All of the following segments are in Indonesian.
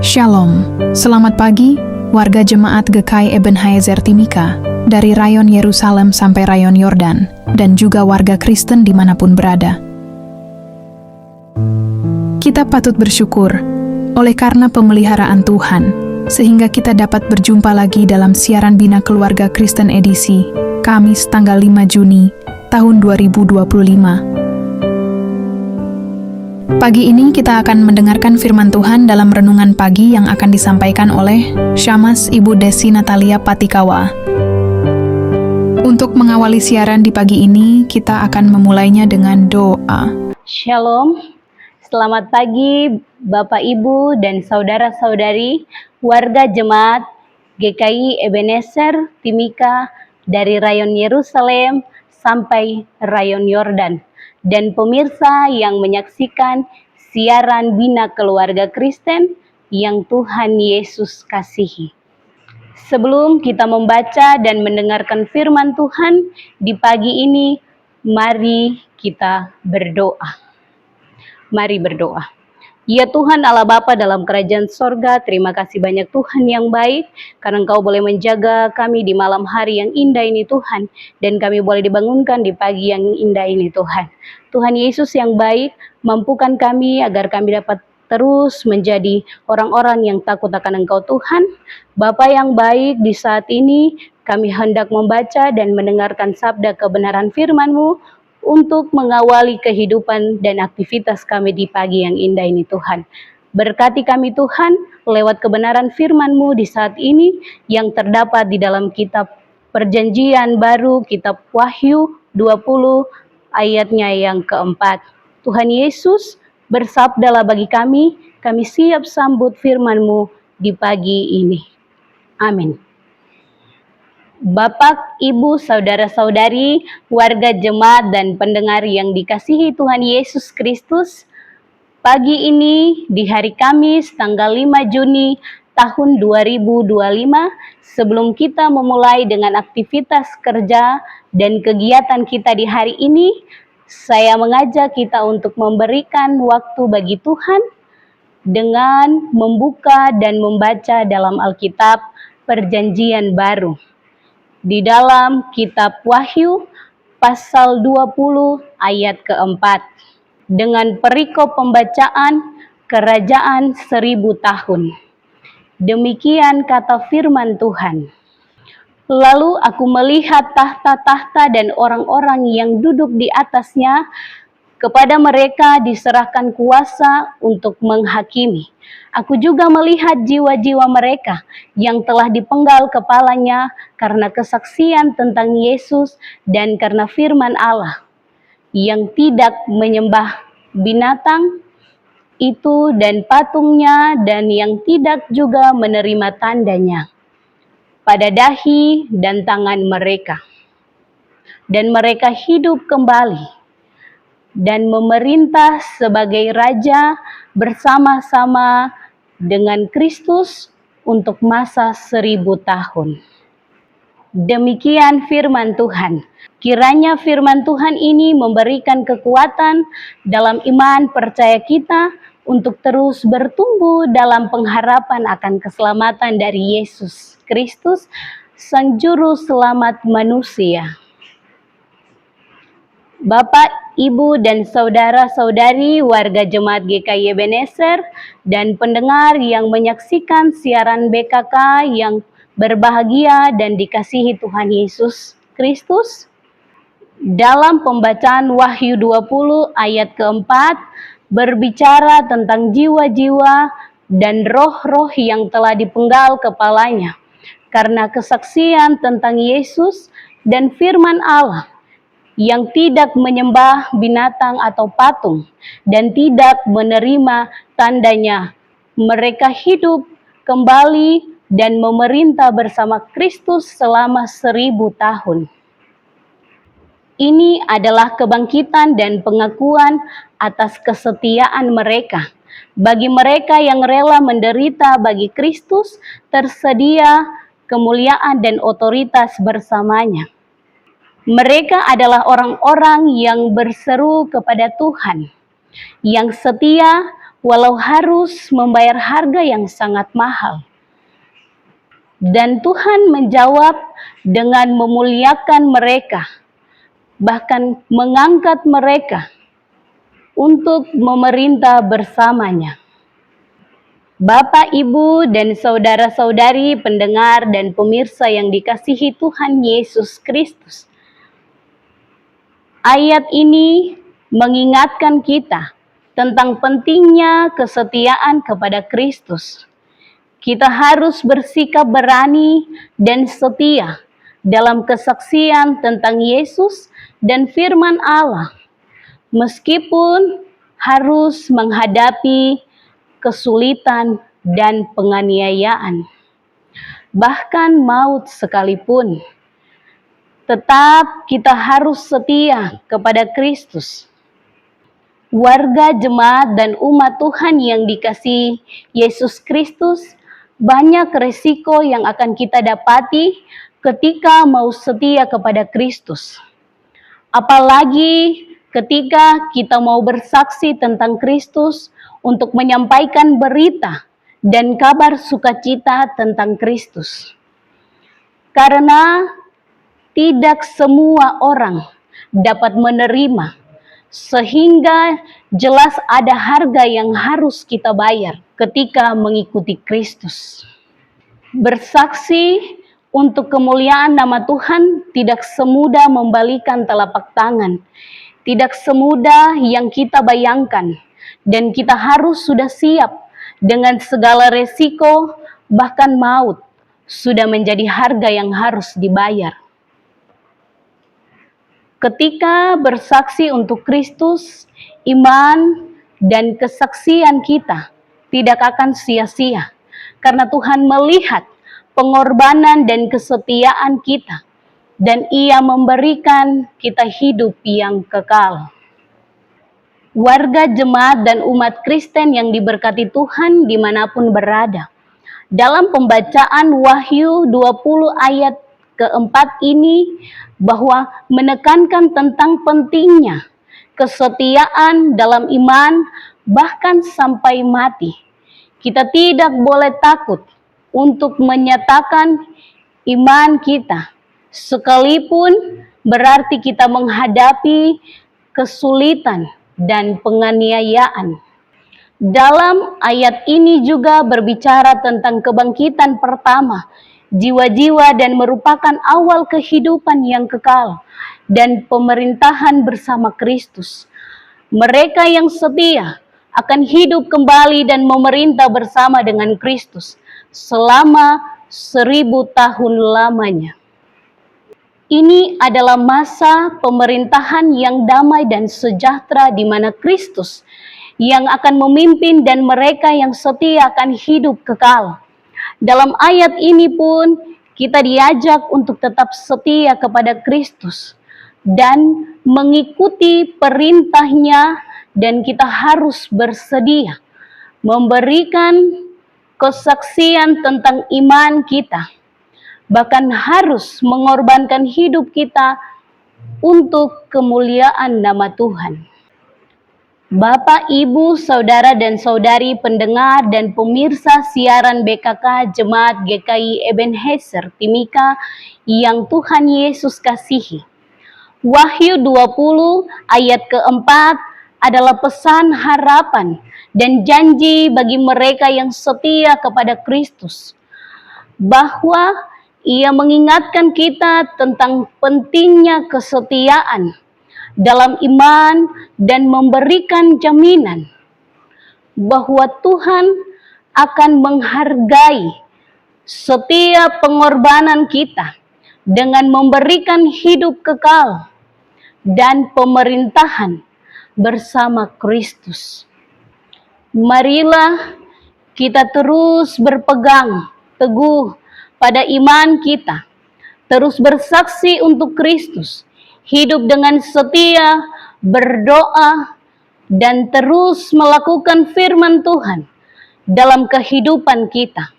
Shalom, selamat pagi warga jemaat GKI Ebenezer Timika dari rayon Yerusalem sampai rayon Yordan dan juga warga Kristen dimanapun berada. Kita patut bersyukur oleh karena pemeliharaan Tuhan sehingga kita dapat berjumpa lagi dalam siaran Bina Keluarga Kristen edisi Kamis tanggal 5 Juni tahun 2025. Pagi ini kita akan mendengarkan firman Tuhan dalam renungan pagi yang akan disampaikan oleh Syamas Ibu Desi Natalia Patikawa. Untuk mengawali siaran di pagi ini, kita akan memulainya dengan doa. Shalom, selamat pagi Bapak Ibu dan saudara-saudari warga jemaat GKI Ebenezer Timika dari rayon Yerusalem sampai rayon Yordan. Dan pemirsa yang menyaksikan siaran Bina Keluarga Kristen yang Tuhan Yesus kasihi. Sebelum kita membaca dan mendengarkan firman Tuhan di pagi ini, mari kita berdoa. Mari berdoa. Ya Tuhan Allah Bapa dalam kerajaan sorga, terima kasih banyak Tuhan yang baik, karena Engkau boleh menjaga kami di malam hari yang indah ini Tuhan, dan kami boleh dibangunkan di pagi yang indah ini Tuhan. Tuhan Yesus yang baik, mampukan kami agar kami dapat terus menjadi orang-orang yang takut akan Engkau Tuhan. Bapa yang baik, di saat ini kami hendak membaca dan mendengarkan sabda kebenaran firman-Mu, untuk mengawali kehidupan dan aktivitas kami di pagi yang indah ini Tuhan. Berkati kami Tuhan lewat kebenaran firman-Mu di saat ini yang terdapat di dalam kitab Perjanjian Baru, kitab Wahyu 20 ayatnya yang keempat. Tuhan Yesus, bersabdalah bagi kami siap sambut firman-Mu di pagi ini. Amin. Bapak, Ibu, saudara-saudari, warga jemaat dan pendengar yang dikasihi Tuhan Yesus Kristus, pagi ini di hari Kamis tanggal 5 Juni tahun 2025, sebelum kita memulai dengan aktivitas kerja dan kegiatan kita di hari ini, saya mengajak kita untuk memberikan waktu bagi Tuhan dengan membuka dan membaca dalam Alkitab Perjanjian Baru. Di dalam kitab Wahyu pasal 20 ayat keempat dengan perikop pembacaan kerajaan 1000 tahun. Demikian kata firman Tuhan. Lalu aku melihat tahta-tahta dan orang-orang yang duduk di atasnya. Kepada mereka diserahkan kuasa untuk menghakimi. Aku juga melihat jiwa-jiwa mereka yang telah dipenggal kepalanya karena kesaksian tentang Yesus dan karena firman Allah, yang tidak menyembah binatang itu dan patungnya, dan yang tidak juga menerima tandanya pada dahi dan tangan mereka. Dan mereka hidup kembali dan memerintah sebagai raja bersama-sama dengan Kristus untuk masa 1000 tahun. Demikian firman Tuhan. Kiranya firman Tuhan ini memberikan kekuatan dalam iman percaya kita untuk terus bertumbuh dalam pengharapan akan keselamatan dari Yesus Kristus, Sang Juru Selamat manusia. Bapak, Ibu, dan saudara-saudari warga jemaat GKI Ebenezer dan pendengar yang menyaksikan siaran BKK yang berbahagia dan dikasihi Tuhan Yesus Kristus, dalam pembacaan Wahyu 20 ayat keempat berbicara tentang jiwa-jiwa dan roh-roh yang telah dipenggal kepalanya karena kesaksian tentang Yesus dan firman Allah, yang tidak menyembah binatang atau patung dan tidak menerima tandanya. Mereka hidup kembali dan memerintah bersama Kristus selama 1000 tahun. Ini adalah kebangkitan dan pengakuan atas kesetiaan mereka. Bagi mereka yang rela menderita bagi Kristus, tersedia kemuliaan dan otoritas bersamanya. Mereka adalah orang-orang yang berseru kepada Tuhan, yang setia walau harus membayar harga yang sangat mahal. Dan Tuhan menjawab dengan memuliakan mereka, bahkan mengangkat mereka untuk memerintah bersamanya. Bapak, Ibu, dan saudara-saudari pendengar dan pemirsa yang dikasihi Tuhan Yesus Kristus, ayat ini mengingatkan kita tentang pentingnya kesetiaan kepada Kristus. Kita harus bersikap berani dan setia dalam kesaksian tentang Yesus dan firman Allah, meskipun harus menghadapi kesulitan dan penganiayaan, bahkan maut sekalipun. Tetap kita harus setia kepada Kristus. Warga jemaat dan umat Tuhan yang dikasihi Yesus Kristus, banyak resiko yang akan kita dapati ketika mau setia kepada Kristus. Apalagi ketika kita mau bersaksi tentang Kristus untuk menyampaikan berita dan kabar sukacita tentang Kristus. Karena tidak semua orang dapat menerima, sehingga jelas ada harga yang harus kita bayar ketika mengikuti Kristus. Bersaksi untuk kemuliaan nama Tuhan tidak semudah membalikan telapak tangan, tidak semudah yang kita bayangkan, dan kita harus sudah siap dengan segala resiko, bahkan maut sudah menjadi harga yang harus dibayar. Ketika bersaksi untuk Kristus, iman dan kesaksian kita tidak akan sia-sia, karena Tuhan melihat pengorbanan dan kesetiaan kita, dan Ia memberikan kita hidup yang kekal. Warga jemaat dan umat Kristen yang diberkati Tuhan dimanapun berada, dalam pembacaan Wahyu 20 ayat keempat ini, bahwa menekankan tentang pentingnya kesetiaan dalam iman bahkan sampai mati. Kita tidak boleh takut untuk menyatakan iman kita, sekalipun berarti kita menghadapi kesulitan dan penganiayaan. Dalam ayat ini juga berbicara tentang kebangkitan pertama jiwa-jiwa dan merupakan awal kehidupan yang kekal dan pemerintahan bersama Kristus. Mereka yang setia akan hidup kembali dan memerintah bersama dengan Kristus selama 1000 tahun lamanya. Ini adalah masa pemerintahan yang damai dan sejahtera di mana Kristus yang akan memimpin dan mereka yang setia akan hidup kekal. Dalam ayat ini pun kita diajak untuk tetap setia kepada Kristus dan mengikuti perintahnya, dan kita harus bersedia memberikan kesaksian tentang iman kita, bahkan harus mengorbankan hidup kita untuk kemuliaan nama Tuhan. Bapak, Ibu, Saudara dan Saudari pendengar dan pemirsa siaran BKK Jemaat GKI Ebenezer Timika yang Tuhan Yesus kasihi. Wahyu 20 ayat keempat adalah pesan harapan dan janji bagi mereka yang setia kepada Kristus, bahwa Ia mengingatkan kita tentang pentingnya kesetiaan dalam iman dan memberikan jaminan bahwa Tuhan akan menghargai setiap pengorbanan kita dengan memberikan hidup kekal dan pemerintahan bersama Kristus. Marilah kita terus berpegang teguh pada iman kita, terus bersaksi untuk Kristus, hidup dengan setia, berdoa, dan terus melakukan firman Tuhan dalam kehidupan kita.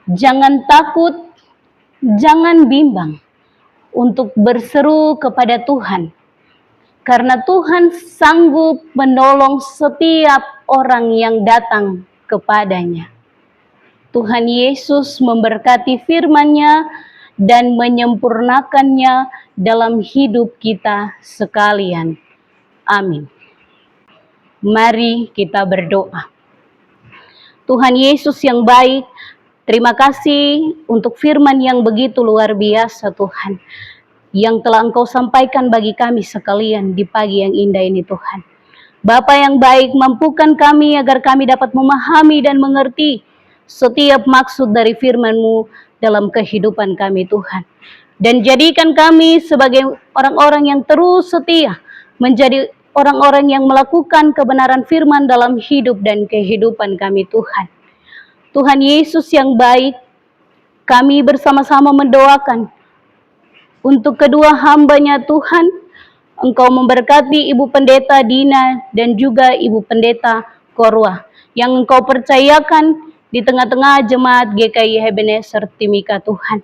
Jangan takut, jangan bimbang untuk berseru kepada Tuhan. karena Tuhan sanggup menolong setiap orang yang datang kepadanya. Tuhan Yesus memberkati firman-Nya dan menyempurnakannya dalam hidup kita sekalian. Amin. Mari kita berdoa. Tuhan Yesus yang baik, terima kasih untuk firman yang begitu luar biasa Tuhan, yang telah Engkau sampaikan bagi kami sekalian di pagi yang indah ini Tuhan. Bapa yang baik, mampukan kami agar kami dapat memahami dan mengerti setiap maksud dari firman-Mu dalam kehidupan kami Tuhan. Dan jadikan kami sebagai orang-orang yang terus setia, menjadi orang-orang yang melakukan kebenaran firman dalam hidup dan kehidupan kami Tuhan. Tuhan Yesus yang baik, kami bersama-sama mendoakan untuk kedua hamba-Nya Tuhan, Engkau memberkati Ibu Pendeta Dina dan juga Ibu Pendeta Korwa yang Engkau percayakan di tengah-tengah jemaat GKI Ebenezer Timika Tuhan.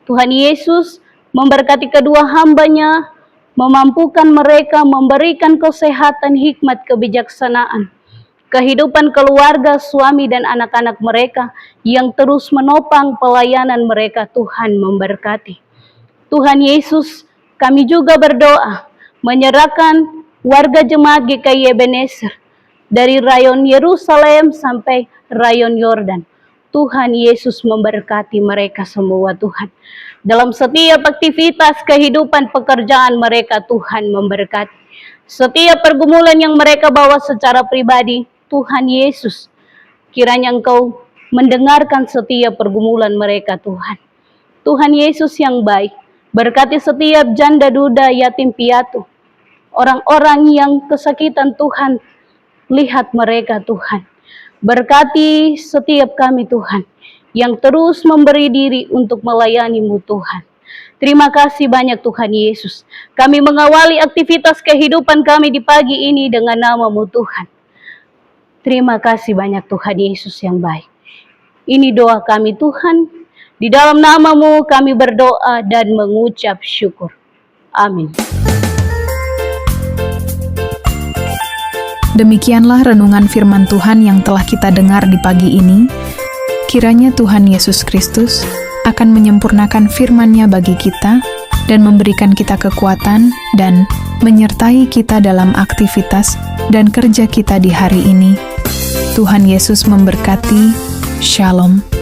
Tuhan Yesus memberkati kedua hamba-Nya, memampukan mereka, memberikan kesehatan, hikmat, kebijaksanaan, kehidupan keluarga, suami dan anak-anak mereka yang terus menopang pelayanan mereka. Tuhan memberkati. Tuhan Yesus, kami juga berdoa menyerahkan warga jemaat GKI Ebenezer dari rayon Yerusalem sampai rayon Yordan. Tuhan Yesus memberkati mereka semua Tuhan. Dalam setiap aktivitas kehidupan pekerjaan mereka, Tuhan memberkati. Setiap pergumulan yang mereka bawa secara pribadi, Tuhan Yesus, kiranya Engkau mendengarkan setiap pergumulan mereka Tuhan. Tuhan Yesus yang baik, berkati setiap janda duda, yatim piatu, orang-orang yang kesakitan Tuhan, lihat mereka Tuhan. Berkati setiap kami Tuhan, yang terus memberi diri untuk melayani-Mu Tuhan. Terima kasih banyak Tuhan Yesus. Kami mengawali aktivitas kehidupan kami di pagi ini dengan nama-Mu Tuhan. Terima kasih banyak Tuhan Yesus yang baik. Ini doa kami Tuhan. Di dalam nama-Mu kami berdoa dan mengucap syukur. Amin. Demikianlah renungan firman Tuhan yang telah kita dengar di pagi ini. Kiranya Tuhan Yesus Kristus akan menyempurnakan firman-Nya bagi kita dan memberikan kita kekuatan dan menyertai kita dalam aktivitas dan kerja kita di hari ini. Tuhan Yesus memberkati. Shalom.